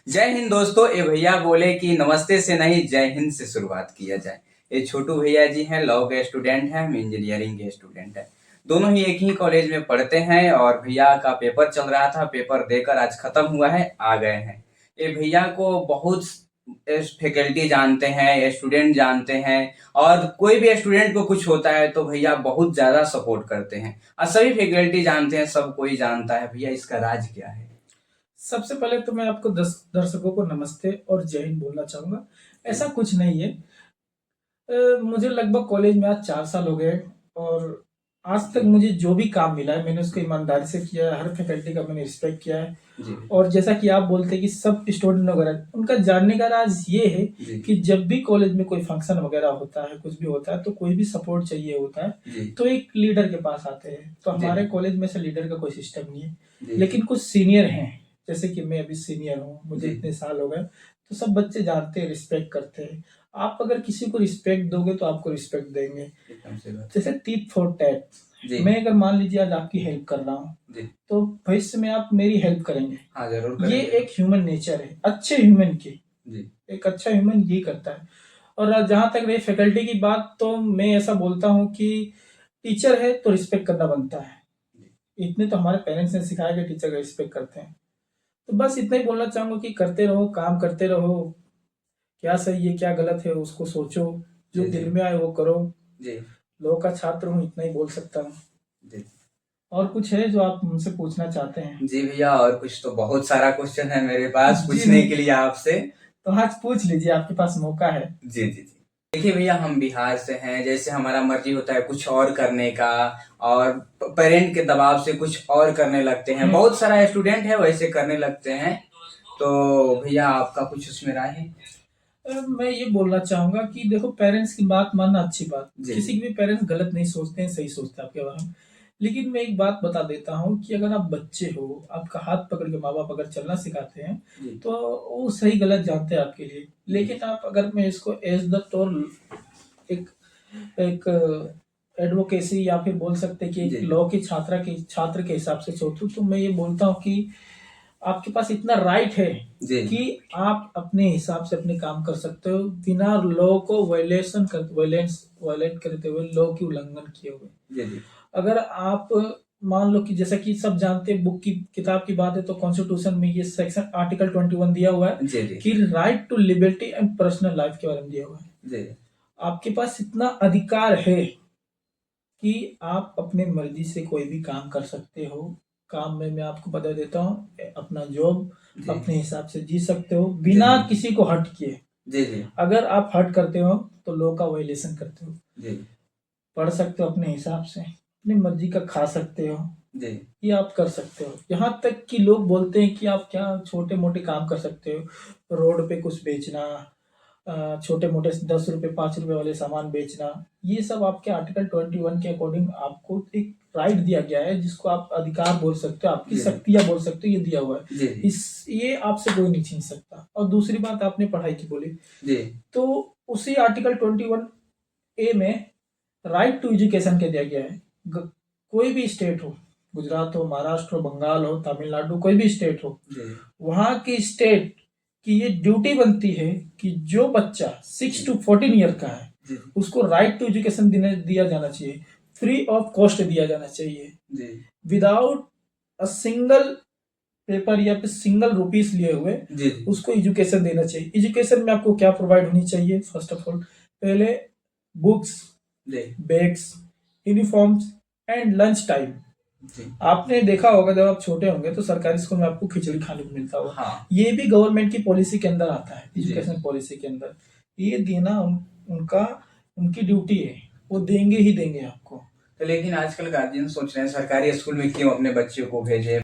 जय हिंद दोस्तों। ये भैया बोले कि नमस्ते से नहीं जय हिंद से शुरुआत किया जाए। ये छोटू भैया जी हैं, लॉ के स्टूडेंट हैं, हम इंजीनियरिंग के स्टूडेंट हैं। दोनों ही एक ही कॉलेज में पढ़ते हैं और भैया का पेपर चल रहा था, पेपर देकर आज खत्म हुआ है, आ गए हैं। ये भैया को बहुत फैकल्टी जानते हैं, स्टूडेंट जानते हैं, और कोई भी स्टूडेंट को कुछ होता है तो भैया बहुत ज्यादा सपोर्ट करते हैं और सभी फैकल्टी जानते हैं, सब कोई जानता है। भैया इसका राज क्या है? सबसे पहले तो मैं आपको दर्शकों को नमस्ते और जय हिंद बोलना चाहूँगा। ऐसा कुछ नहीं है। मुझे लगभग कॉलेज में आज 4 साल हो गए और आज तक मुझे जो भी काम मिला है मैंने उसको ईमानदारी से किया है, हर फैकल्टी का मैंने रिस्पेक्ट किया है। जी और जैसा कि आप बोलते हैं कि सब स्टूडेंट वगैरह उनका जानने का राज ये है जी कि जब भी कॉलेज में कोई फंक्शन वगैरह होता है, कुछ भी होता है, तो कोई भी सपोर्ट चाहिए होता है, जी तो एक लीडर के पास आते हैं। तो जी हमारे कॉलेज में से लीडर का कोई सिस्टम नहीं है, जी लेकिन कुछ सीनियर हैं, जैसे कि मैं अभी सीनियर हूँ, मुझे जी इतने साल हो गए, तो सब बच्चे जानते हैं, रिस्पेक्ट करते हैं। आप अगर किसी को रिस्पेक्ट दोगे तो आपको रिस्पेक्ट देंगे। एकदम से बात। जैसे टीट फॉर टैट। जी मैं अगर मान लीजिए आज आपकी हेल्प कर रहा हूँ, जी तो भविष्य में आप मेरी हेल्प करेंगे। हाँ, जरूर ये करेंगे। एक ह्यूमन नेचर है, अच्छे ह्यूमन की। जी एक अच्छा ह्यूमन यही करता है। और जहाँ तक रही फैकल्टी की बात, तो मैं ऐसा बोलता हूँ कि टीचर है तो रिस्पेक्ट करना बनता है। इतने तो हमारे पेरेंट्स ने सिखाया कि टीचर का रिस्पेक्ट करते हैं। तो बस इतना ही बोलना चाहूंगा कि करते रहो, काम करते रहो। क्या सही है क्या गलत है उसको सोचो, जो जी जी दिल में आए वो करो। जी लॉ का छात्र हूँ, इतना ही बोल सकता हूँ। जी और कुछ है जो आप मुझसे पूछना चाहते हैं? जी भैया, और कुछ तो बहुत सारा क्वेश्चन है मेरे पास जी पूछने नहीं, के लिए आपसे। तो आज पूछ लीजिए, आपके पास मौका है। जी जी जी। देखिए भैया, हम बिहार से हैं, जैसे हमारा मर्जी होता है कुछ और करने का, और पेरेंट के दबाव से कुछ और करने लगते हैं। बहुत सारा स्टूडेंट है वैसे करने लगते हैं। तो भैया आपका कुछ उसमें राय है? मैं ये बोलना चाहूंगा कि देखो, पेरेंट्स की बात मानना अच्छी बात, जी किसी जी की भी पेरेंट्स गलत नहीं सोचते हैं, सही सोचते हैं आपके बारे में। लेकिन मैं एक बात बता देता हूँ कि अगर आप बच्चे हो, आपका हाथ पकड़ के माँ बाप अगर चलना सिखाते हैं, जी तो वो सही गलत जानते हैं आपके लिए। जी लेकिन आप अगर मैं इसको एज द तौर एक एक एडवोकेसी या फिर बोल सकते हैं कि एक जी लॉ की छात्र के हिसाब से सोचूं, तो मैं ये बोलता हूँ कि आपके पास इतना राइट है जी कि आप अपने हिसाब से अपने काम कर सकते हो, बिना लॉ को वायलेट करते हुए, लॉ की उल्लंघन किए हुए। जी जी अगर आप मान लो कि जैसा कि सब जानते हैं, बुक की किताब की बात है, तो कॉन्स्टिट्यूशन में ये सेक्शन आर्टिकल 21 दिया हुआ है जी जी कि right to liberty and personal life के बारे में दिया हुआ है। जी आपके पास इतना अधिकार है कि आप अपने मर्जी से कोई भी काम कर सकते हो। काम में मैं आपको बता देता हूँ, अपना जॉब जी अपने हिसाब से जी सकते हो, जी बिना जी किसी को हर्ट किए। जी जी अगर आप हर्ट करते हो तो लॉ का वायलेशन करते हो। जी पढ़ सकते हो अपने हिसाब से, अपनी मर्जी का खा सकते हो, जी ये आप कर सकते हो। यहाँ तक कि लोग बोलते हैं कि आप क्या छोटे मोटे काम कर सकते हो, रोड पे कुछ बेचना, छोटे मोटे 10 रुपए 5 रुपए वाले सामान बेचना, ये सब आपके आर्टिकल 21 के अकॉर्डिंग आपको एक राइट दिया गया है, जिसको आप अधिकार बोल सकते हो, आपकी जी शक्तियां बोल सकते हो, ये दिया हुआ है। जी इस ये आपसे कोई नहीं छीन सकता। और दूसरी बात, आपने पढ़ाई की बोली, जी तो उसी आर्टिकल 21A में राइट टू एजुकेशन के दिया गया है। कोई भी स्टेट हो, गुजरात हो, महाराष्ट्र हो, बंगाल हो, तमिलनाडु, कोई भी स्टेट हो, जी वहां की स्टेट की ये ड्यूटी बनती है कि जो बच्चा 6 to 14 ईयर का है, जी उसको राइट टू एजुकेशन दिया जाना चाहिए, फ्री ऑफ कॉस्ट दिया जाना चाहिए, जी विदाउट अ सिंगल पेपर या फिर सिंगल रुपीस लिए हुए। जी उसको एजुकेशन देना चाहिए। एजुकेशन में आपको क्या प्रोवाइड होनी चाहिए? फर्स्ट ऑफ ऑल, पहले बुक्स, जी bags, uniforms and lunch time. जी आपने देखा होगा जब आप छोटे होंगे तो सरकारी स्कूल में आपको खिचड़ी खाने को मिलता होगा। हाँ ये भी गवर्नमेंट की पॉलिसी के अंदर आता है, जी। एजुकेशन पॉलिसी के अंदर। ये देना उनका उनकी ड्यूटी है, वो देंगे ही देंगे आपको। तो लेकिन आजकल गार्जियन सोच रहे हैं सरकारी स्कूल में क्यों अपने बच्चों को भेजे।